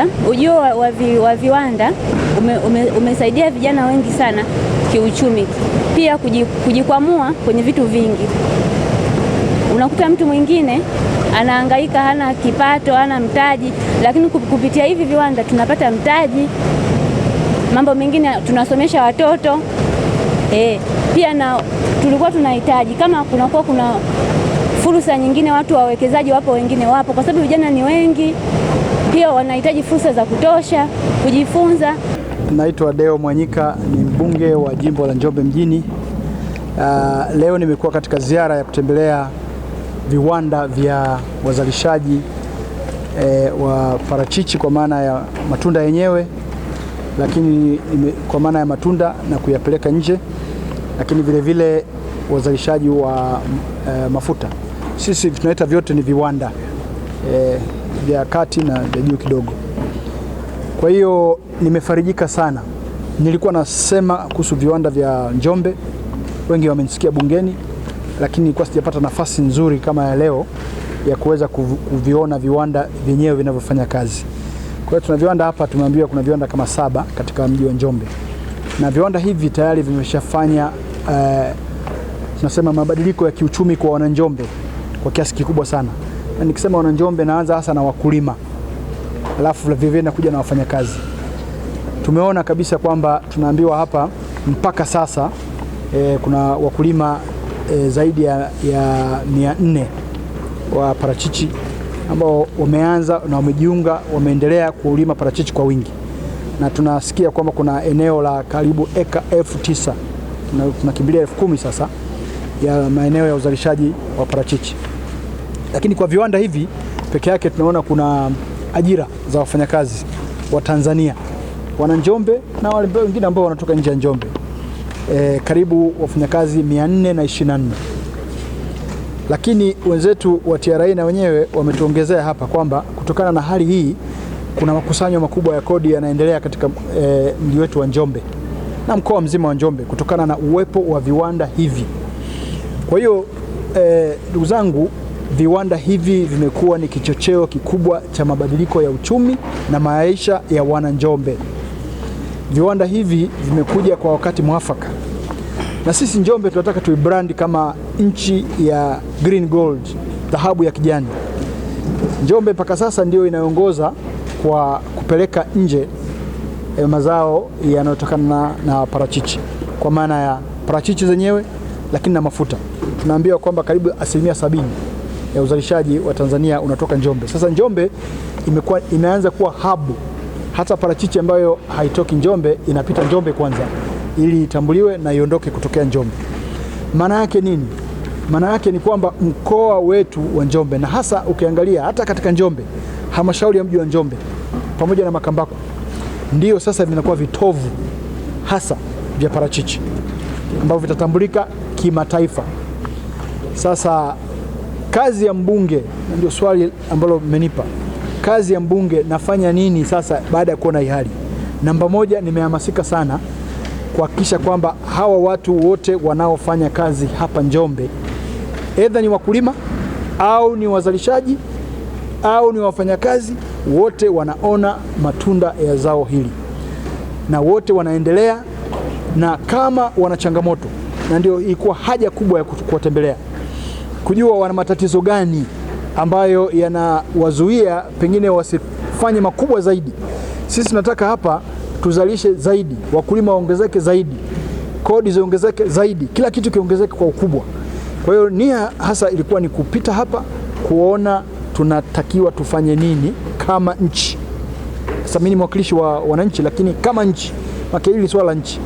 Kwanza ujio wa viwanda umesaidia vijana wengi sana kiuchumi, pia kujikwamua kwenye vitu vingi. Unakuta mtu mwingine anahangaika, hana kipato, hana mtaji, lakini kupitia hivi viwanda tunapata mtaji, mambo mengine tunasomesha watoto. Pia na tulikuwa tunahitaji kama kuna fursa nyingine, watu wawekezaji wapo, wengine wapo, kwa sababu vijana ni wengi, pia wanahitaji fursa za kutosha kujifunza. Naitwa Deo Mwanyika, ni mbunge wa jimbo la Njombe mjini. Leo nimekuwa katika ziara ya kutembelea viwanda vya wazalishaji wa parachichi kwa maana ya matunda yenyewe, lakini kwa maana ya matunda na kuyapeleka nje, lakini vile vile wazalishaji wa mafuta. Sisi tunaita vyote ni viwanda vya kati na vya juu kidogo. Kwa hiyo nimefarijika sana. Nilikuwa nasema kuhusu viwanda vya Njombe, wengi wamenisikia bungeni, lakini nilikuwa sijapata nafasi nzuri kama ya leo ya kuweza kuviona viwanda vyenyewe vinavyofanya kazi. Kwa hiyo tuna viwanda hapa, tumeambiwa kuna viwanda kama 7 katika mji wa Njombe. Na viwanda hivi tayari vimeshafanya tunasema mabadiliko ya kiuchumi kwa wananjombe kwa kiasi kikubwa sana. Na nikisema wananjombe naanza hasa na wakulima, alafu vile vile nakuja na wafanyakazi. Tumeona kabisa kwamba tunaambiwa hapa mpaka sasa kuna wakulima zaidi ya 400 wa parachichi ambao wameanza na wamejiunga, wameendelea kulima parachichi kwa wingi. Na tunasikia kwamba kuna eneo la karibu eka 9,000, tunakimbilia 10,000 sasa ya maeneo ya uzalishaji wa parachichi. Lakini kwa viwanda hivi peke yake tunaona kuna ajira za wafanyakazi wa Tanzania, wana Njombe na wale wengine ambao wanatoka nje ya Njombe. Karibu wafanyakazi 424. Lakini wenzetu wa TRA na wenyewe wametuongezea hapa kwamba kutokana na hali hii kuna makusanyo makubwa ya kodi yanaendelea katika mji wetu wa Njombe na mkoa mzima wa Njombe kutokana na uwepo wa viwanda hivi. Kwa hiyo ndugu zangu, viwanda hivi vimekuwa ni kichocheo kikubwa cha mabadiliko ya uchumi na maisha ya wana Njombe. Viwanda hivi vimekuja kwa wakati mwafaka. Na sisi Njombe tunataka tuibrand kama nchi ya green gold, dhahabu ya kijani. Njombe mpaka sasa ndio inaongoza kwa kupeleka nje mazao yanayotokana na parachichi, kwa maana ya parachichi zenyewe, lakini na mafuta. Tunaambiwa kwamba karibu 70% ya uzalishaji wa Tanzania unatoka Njombe. Sasa Njombe imeanza kuwa hub. Hata parachichi ambayo haitoki Njombe inapita Njombe kwanza ili itambuliwe na iondoke kutokea Njombe. Maana yake nini? Maana yake ni kwamba mkoa wetu wa Njombe, na hasa ukiangalia hata katika Njombe, halmashauri ya mji wa Njombe pamoja na Makambako ndio sasa vinakuwa vitovu hasa vya parachichi ambavyo vitatambulika kimataifa. Sasa kazi ya mbunge, ndio swali ambalo mmenipa. Kazi ya mbunge, nafanya nini sasa baada ya kuona hii hali? Namba moja, nimehamasika sana kuhakikisha kwamba hawa watu wote wanaofanya kazi hapa Njombe, aidha ni wakulima au ni wazalishaji au ni wafanyakazi, wote wanaona matunda ya zao hili na wote wanaendelea. Na kama wana changamoto, na ndio ilikuwa haja kubwa ya kuwatembelea kujua wana matatizo gani ambayo yanawazuia pengine wasifanye makubwa zaidi. Sisi tunataka hapa tuzalishe zaidi, wakulima waongezeke zaidi, kodi ziongezeke zaidi, kila kitu kiongezeke kwa ukubwa. Kwa hiyo nia hasa ilikuwa ni kupita hapa kuona tunatakiwa tufanye nini kama nchi. Sasa mimi ni mwakilishi wa wananchi, lakini kama nchi, maka hili swala la nchi,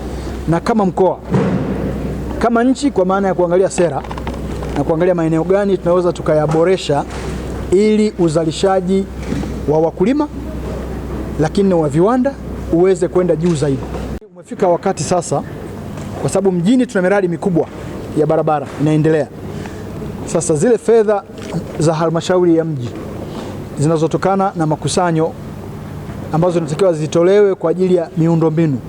na kama mkoa, kama nchi kwa maana ya kuangalia sera na kuangalia maeneo gani tunaweza tukayaboresha ili uzalishaji wa wakulima lakini wa viwanda uweze kwenda juu zaidi. Umefika wakati sasa, kwa sababu mjini tuna miradi mikubwa ya barabara inaendelea. Sasa zile fedha za halmashauri ya mji zinazotokana na makusanyo ambazo zinatakiwa zitolewe kwa ajili ya miundombinu,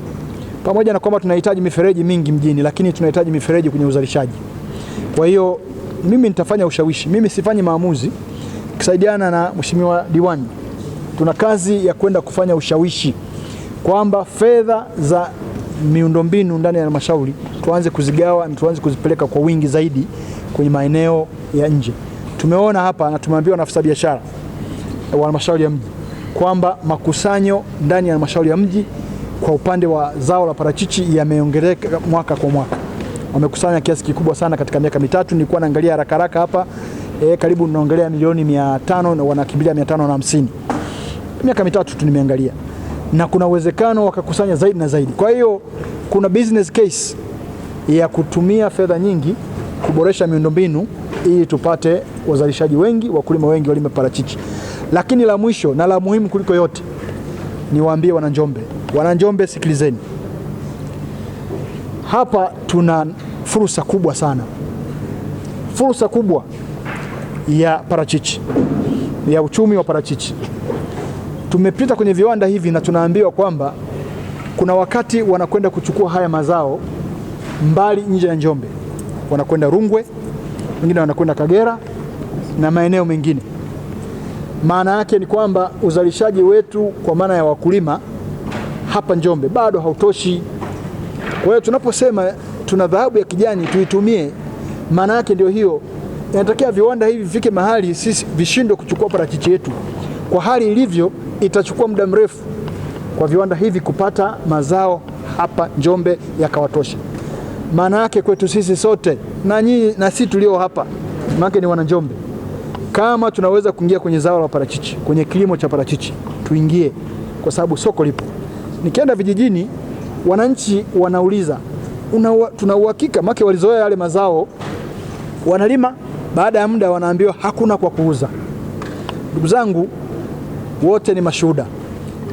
pamoja na kwamba tunahitaji mifereji mingi mjini, lakini tunahitaji mifereji kwenye uzalishaji. Kwa hiyo mimi nitafanya ushawishi, mimi sifanyi maamuzi, kisaidiana na mheshimiwa diwani tuna kazi ya kwenda kufanya ushawishi kwamba fedha za miundombinu ndani ya halmashauri tuanze kuzigawa na tuanze kuzipeleka kwa wingi zaidi kwenye maeneo ya nje. Tumeona hapa na tumeambiwa na afisa biashara wa halmashauri ya mji kwamba makusanyo ndani ya halmashauri ya mji kwa upande wa zao la parachichi yameongezeka mwaka kwa mwaka. Wamekusanya kiasi kikubwa sana katika miaka mitatu. Nilikuwa naangalia haraka hapa karibu naongelea milioni 500 na wanakimbilia 550. Miaka mitatu tu nimeangalia. Na kuna uwezekano wakakusanya zaidi na zaidi. Kwa hiyo kuna business case ya kutumia fedha nyingi kuboresha miundombinu ili tupate wazalishaji wengi, wakulima wengi walime parachichi. Lakini la mwisho na la muhimu kuliko yote, niwaambie Wananjombe. Wananjombe, sikilizeni. Hapa tuna fursa kubwa sana. Fursa kubwa ya parachichi, ya uchumi wa parachichi. Tumepita kwenye viwanda hivi na tunaambiwa kwamba kuna wakati wanakwenda kuchukua haya mazao mbali nje ya Njombe. Wanakwenda Rungwe, wengine wanakwenda Kagera na maeneo mengine. Maana yake ni kwamba uzalishaji wetu kwa maana ya wakulima hapa Njombe bado hautoshi. Kwa hiyo tunaposema tuna dhahabu ya kijani tuitumie, maana yake ndio hiyo. Inatakiwa viwanda hivi vifike mahali sisi vishindwe kuchukua parachichi yetu. Kwa hali ilivyo, itachukua muda mrefu kwa viwanda hivi kupata mazao hapa Njombe yakawatosha. Maana yake kwetu sisi sote na nyinyi na sisi tulio hapa, maana ni Wananjombe, kama tunaweza kuingia kwenye zao la parachichi, kwenye kilimo cha parachichi, tuingie, kwa sababu soko lipo. Nikienda vijijini, wananchi wanauliza, tuna uhakika? Maana walizoea yale mazao, wanalima, baada ya muda wanaambiwa hakuna kwa kuuza. Ndugu zangu, wote ni mashuhuda.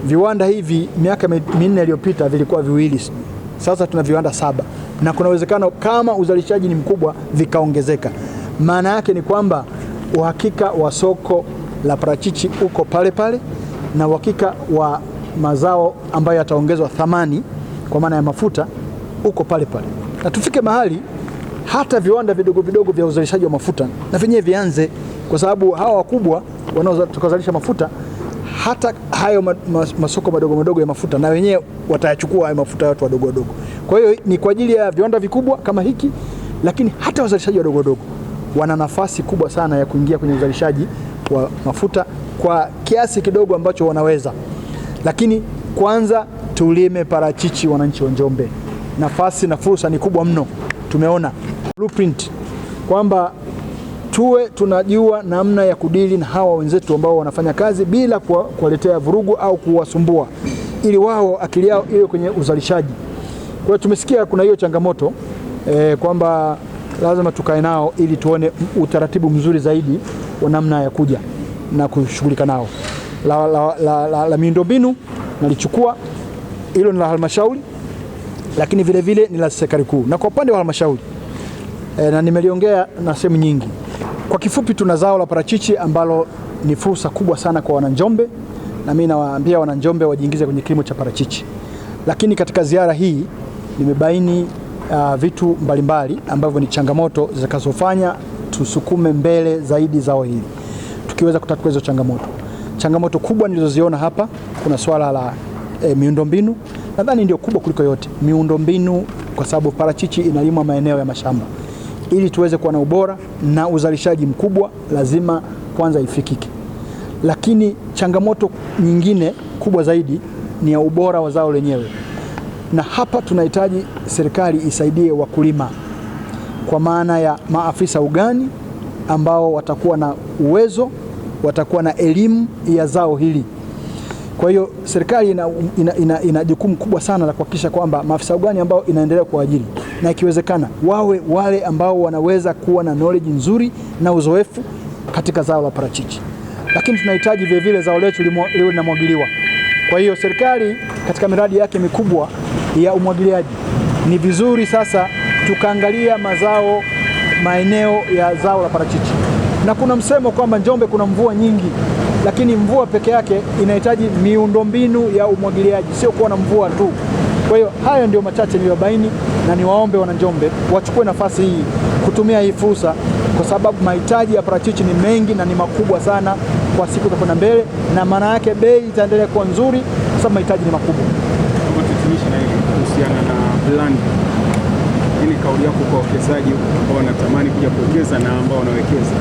Viwanda hivi miaka 4 iliyopita vilikuwa 2, sasa tuna viwanda 7, na kuna uwezekano kama uzalishaji ni mkubwa vikaongezeka. Maana yake ni kwamba uhakika wa soko la parachichi uko pale pale, na uhakika wa mazao ambayo yataongezwa thamani kwa maana ya mafuta uko pale pale. Na tufike mahali hata viwanda vidogo vidogo vya uzalishaji wa mafuta na vyenyewe vianze, kwa sababu hawa wakubwa wanaozalisha mafuta, hata hayo masoko madogo madogo ya mafuta na wenyewe watayachukua hayo mafuta watu wadogo wadogo. Kwa hiyo ni kwa ajili ya viwanda vikubwa kama hiki, lakini hata wazalishaji wadogo wadogo wana nafasi kubwa sana ya kuingia kwenye uzalishaji wa mafuta kwa kiasi kidogo ambacho wanaweza. Lakini kwanza tulime parachichi, wananchi wa Njombe. Nafasi na fursa ni kubwa mno. Tumeona blueprint kwamba tuwe tunajua namna ya kudili na hawa wenzetu ambao wanafanya kazi bila kuwaletea vurugu au kuwasumbua, ili wao akili yao iwe kwenye uzalishaji. Kwa hiyo tumesikia kuna hiyo changamoto kwamba lazima tukae nao ili tuone utaratibu mzuri zaidi wa namna ya kuja na kushughulika nao. La miundombinu nalichukua, hilo ni la halmashauri, lakini vile vile ni la serikali kuu. Na kwa upande wa halmashauri na nimeliongea na sehemu nyingi. Kwa kifupi, tuna zao la parachichi ambalo ni fursa kubwa sana kwa Wananjombe, na mimi nawaambia Wananjombe wajiingize kwenye kilimo cha parachichi. Lakini katika ziara hii nimebaini vitu mbalimbali ambavyo ni changamoto zitakazofanya tusukume mbele zaidi zao hili, tukiweza kutatua hizo changamoto. Changamoto kubwa nilizoziona hapa, kuna swala la miundombinu. Nadhani ndio kubwa kuliko yote, miundombinu, kwa sababu parachichi inalimwa maeneo ya mashamba. Ili tuweze kuwa na ubora na uzalishaji mkubwa, lazima kwanza ifikike. Lakini changamoto nyingine kubwa zaidi ni ya ubora wa zao lenyewe, na hapa tunahitaji serikali isaidie wakulima kwa maana ya maafisa ugani ambao watakuwa na uwezo, watakuwa na elimu ya zao hili. Kwa hiyo serikali ina jukumu kubwa sana la kuhakikisha kwamba maafisa ugani ambao inaendelea kuajiri, na ikiwezekana wawe wale ambao wanaweza kuwa na knowledge nzuri na uzoefu katika zao la parachichi. Lakini tunahitaji vile vile zao letu liwe linamwagiliwa. Kwa hiyo serikali katika miradi yake mikubwa ya umwagiliaji, ni vizuri sasa tukaangalia mazao maeneo ya zao la parachichi. Na kuna msemo kwamba Njombe kuna mvua nyingi, lakini mvua peke yake inahitaji miundombinu ya umwagiliaji, sio kuwa na mvua tu. Kwa hiyo hayo ndio machache niliyobaini, na niwaombe Wananjombe wachukue nafasi hii kutumia hii fursa kwa sababu mahitaji ya parachichi ni mengi na ni makubwa sana kwa siku za kwenda mbele, na maana yake bei itaendelea kuwa nzuri kwa sababu mahitaji ni makubwa. Kama tutumisha na hili kuhusiana na brand, ili kauli yako kwa wawekezaji ambao wanatamani kuja kuwekeza na ambao wanawekeza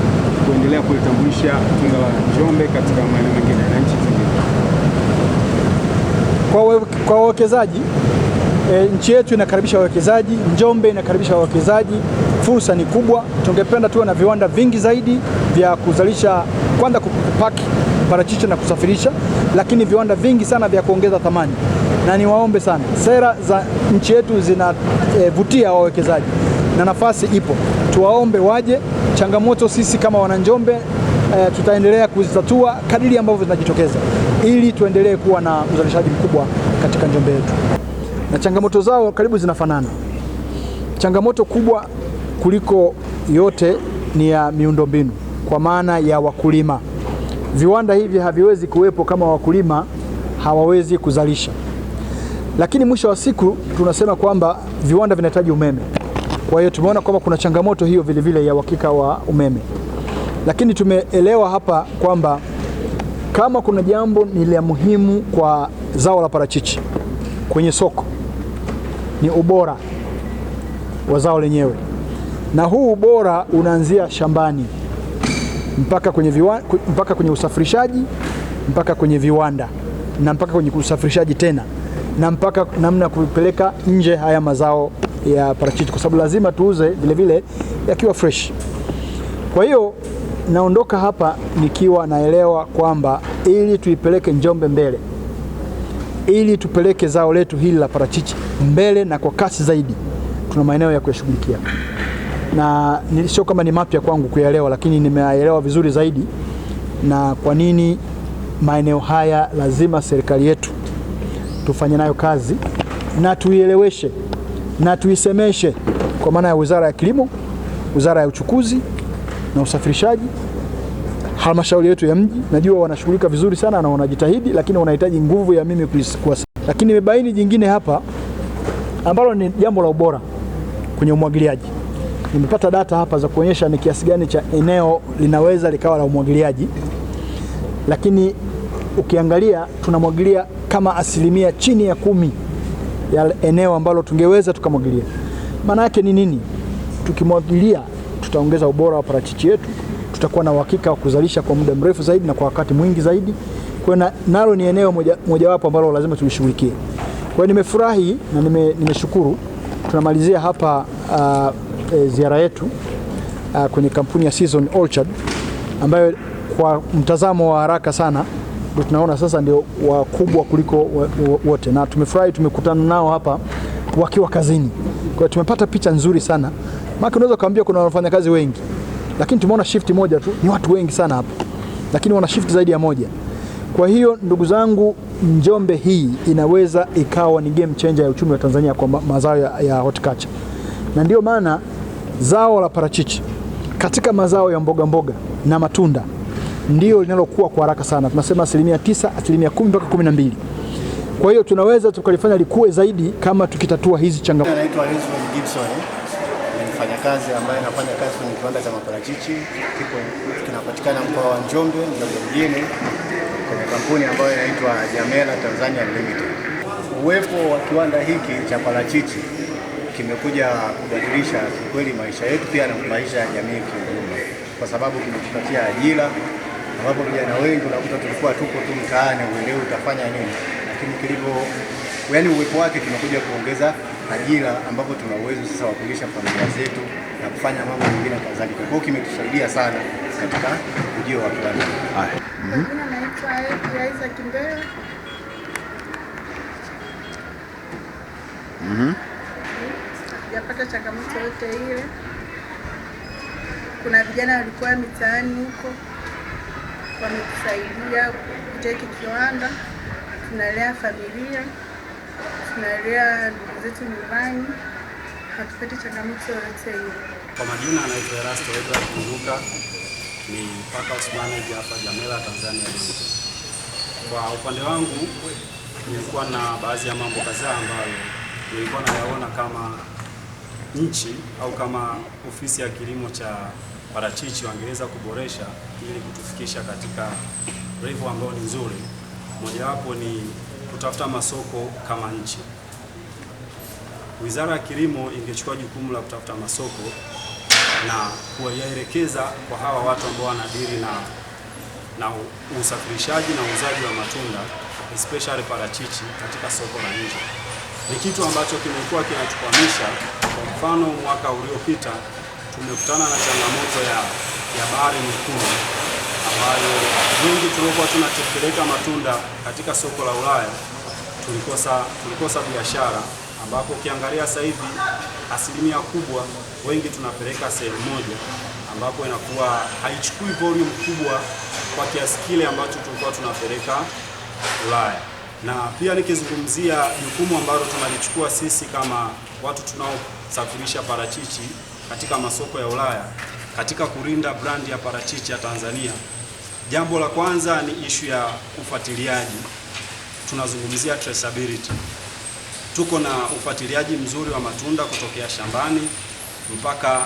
kuendelea kulitambulisha tunda la Njombe katika maeneo mengine na nchi zingine? Kwa wawekezaji, nchi yetu inakaribisha wawekezaji, Njombe inakaribisha wawekezaji, fursa ni kubwa. Tungependa tuwe na viwanda vingi zaidi vya kuzalisha, kwanza kupaki parachichi na kusafirisha, lakini viwanda vingi sana vya kuongeza thamani. Na niwaombe sana, sera za nchi yetu zinavutia wawekezaji na nafasi ipo. Tuwaombe waje. Changamoto sisi kama wana Njombe tutaendelea kuzitatua kadiri ambavyo zinajitokeza, ili tuendelee kuwa na uzalishaji mkubwa katika Njombe yetu. Na changamoto zao karibu zinafanana. Changamoto kubwa kuliko yote ni ya miundombinu, kwa maana ya wakulima. Viwanda hivi haviwezi kuwepo kama wakulima hawawezi kuzalisha. Lakini mwisho wa siku tunasema kwamba viwanda vinahitaji umeme. Kwa hiyo tumeona kwamba kuna changamoto hiyo vile vile ya uhakika wa umeme. Lakini tumeelewa hapa kwamba kama kuna jambo ni la muhimu kwa zao la parachichi kwenye soko, ni ubora wa zao lenyewe. Na huu ubora unaanzia shambani mpaka kwenye usafirishaji, mpaka kwenye viwanda, na mpaka kwenye usafirishaji tena, na mpaka namna kupeleka nje haya mazao ya parachichi, kwa sababu lazima tuuze vile vile yakiwa fresh. Kwa hiyo naondoka hapa nikiwa naelewa kwamba ili tuipeleke Njombe mbele, ili tupeleke zao letu hili la parachichi mbele na kwa kasi zaidi, tuna maeneo ya kuyashughulikia. Na sio kama ni mapya kwangu kuyaelewa, lakini nimeyaelewa vizuri zaidi. Na kwa nini maeneo haya lazima serikali yetu tufanye nayo kazi na tuieleweshe na tuisemeshe, kwa maana ya Wizara ya Kilimo, Wizara ya Uchukuzi na Usafirishaji, halmashauri yetu ya mji. Najua wanashughulika vizuri sana na wanajitahidi, lakini wanahitaji nguvu ya mimi kuwasa. Lakini nimebaini jingine hapa ambalo ni jambo la ubora kwenye umwagiliaji. Nimepata data hapa za kuonyesha ni kiasi gani cha eneo linaweza likawa la umwagiliaji, lakini ukiangalia tunamwagilia kama asilimia chini ya 10 ya eneo ambalo tungeweza tukamwagilia. Maana yake ni nini? Tukimwagilia tutaongeza ubora wa parachichi yetu, tutakuwa na uhakika wa kuzalisha kwa muda mrefu zaidi na kwa wakati mwingi zaidi. Kwa hiyo nalo ni eneo mojawapo ambalo lazima tulishughulikie. Kwa hiyo nimefurahi na nimeshukuru. Tunamalizia hapa ziara yetu kwenye kampuni ya Season Orchard, ambayo kwa mtazamo wa haraka sana ndio tunaona sasa ndio wakubwa kuliko wote, na tumefurahi tumekutana nao hapa wakiwa kazini. Kwa hiyo tumepata picha nzuri sana. Maana unaweza kuambia kuna wafanyakazi wengi, lakini tumeona shift moja tu, ni watu wengi sana hapa, lakini wana shift zaidi ya moja. Kwa hiyo ndugu zangu, Njombe hii inaweza ikawa ni game changer ya uchumi wa Tanzania kwa mazao ya horticulture. Na ndio maana zao la parachichi katika mazao ya mboga mboga na matunda ndio linalokuwa kwa haraka sana. Tunasema 9%, 10% mpaka 12%. Kwa hiyo tunaweza tukalifanya likue zaidi kama tukitatua hizi changamoto. Naitwa Rizwan Gibson. Ni mfanyakazi ambaye anafanya kazi kwenye kiwanda cha maparachichi kinapatikana mkoa wa Njombe mjini, kwenye kampuni ambayo inaitwa Jamela Tanzania Limited. Uwepo wa kiwanda hiki cha parachichi kimekuja kubadilisha kweli maisha yetu pia na maisha ya jamii kiujumla, kwa sababu kimetupatia ajira, ambapo vijana wengi unakuta tulikuwa tuko tu mtaani, uelewe utafanya nini, lakini uwepo wake tumekuja kuongeza ajira, ambapo tuna uwezo sasa wa kulisha familia zetu na kufanya mambo mengine kadhalika. Kwa hiyo kimetusaidia sana katika ujio wa kiwanda. Naitwa Aiza Kimbele. Sijapata changamoto yote ile. Kuna vijana walikuwa mitaani huko wametusaidia kupitia hiki kiwanda. Tunalea familia, tunalea ndugu zetu nyumbani, hatupati changamoto yote ile. Kwa majina anaitwa Erasto Edward Kunuka, ni Packhouse Manager hapa Jamela Tanzania Limited. Kwa upande wangu nilikuwa na baadhi ya mambo kadhaa ambayo nilikuwa nayaona kama nchi au kama ofisi ya kilimo cha parachichi wangeweza kuboresha ili kutufikisha katika level ambayo ni nzuri. Mojawapo ni kutafuta masoko kama nchi. Wizara ya Kilimo ingechukua jukumu la kutafuta masoko na kuyaelekeza kwa hawa watu ambao wanadili na usafirishaji na uuzaji wa matunda especially parachichi katika soko la nje. Ni kitu ambacho kimekuwa kinatukwamisha. Kwa mfano, mwaka uliopita tumekutana na changamoto ya Bahari Nyekundu ambayo wengi tulikuwa tunapeleka matunda katika soko la Ulaya tulikosa biashara, ambapo ukiangalia sasa hivi asilimia kubwa wengi tunapeleka sehemu moja, ambapo inakuwa haichukui volume kubwa kwa kiasi kile ambacho tulikuwa tunapeleka Ulaya. Na pia nikizungumzia jukumu ambalo tunalichukua sisi kama watu tunaosafirisha parachichi katika masoko ya Ulaya katika kulinda brandi ya parachichi ya Tanzania. Jambo la kwanza ni ishu ya ufuatiliaji. Tunazungumzia traceability. Tuko na ufuatiliaji mzuri wa matunda kutokea shambani mpaka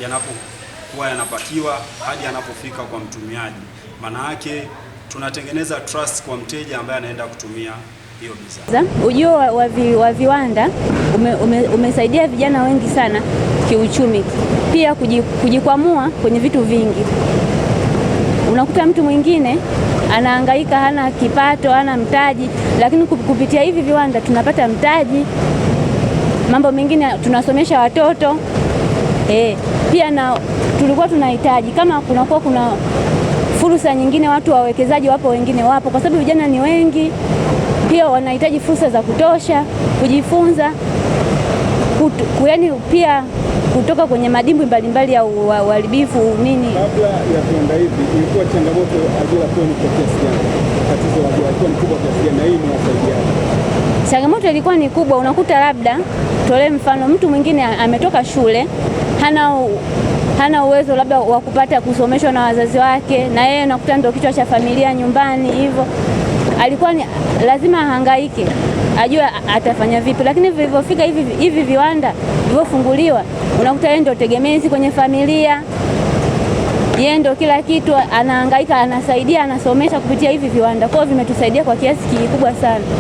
yanapokuwa yanapakiwa hadi yanapofika kwa mtumiaji. Maana yake tunatengeneza trust kwa mteja ambaye anaenda kutumia hiyo bidhaa. Ujio wa viwanda umesaidia vijana wengi sana kiuchumi, pia kujikwamua kwenye vitu vingi. Unakuta mtu mwingine anahangaika, hana kipato, hana mtaji, lakini kupitia hivi viwanda tunapata mtaji, mambo mengine tunasomesha watoto. Pia na tulikuwa tunahitaji kama kuna fursa nyingine, watu wawekezaji wapo, wengine wapo, kwa sababu vijana ni wengi, pia wanahitaji fursa za kutosha kujifunza, yaani pia kutoka kwenye madimbwi mbalimbali ya uharibifu nini. Kabla ya viwanda hivi ilikuwa changamoto ajira kwenu kwa kiasi gani? Tatizo la ajira ilikuwa ni kubwa kiasi gani na hii inawasaidia? Changamoto ilikuwa ni kubwa. Unakuta labda tolee mfano, mtu mwingine ametoka shule, hana uwezo labda wa kupata kusomeshwa na wazazi wake, na yeye unakuta ndio kichwa cha familia nyumbani, hivyo alikuwa lazima ahangaike ajue atafanya vipi. Lakini vilivyofika hivi viwanda vilivyofunguliwa, unakuta yeye ndio tegemezi kwenye familia, yeye ndio kila kitu, anahangaika, anasaidia, anasomesha kupitia hivi viwanda. Kwa hiyo vimetusaidia kwa kiasi kikubwa sana.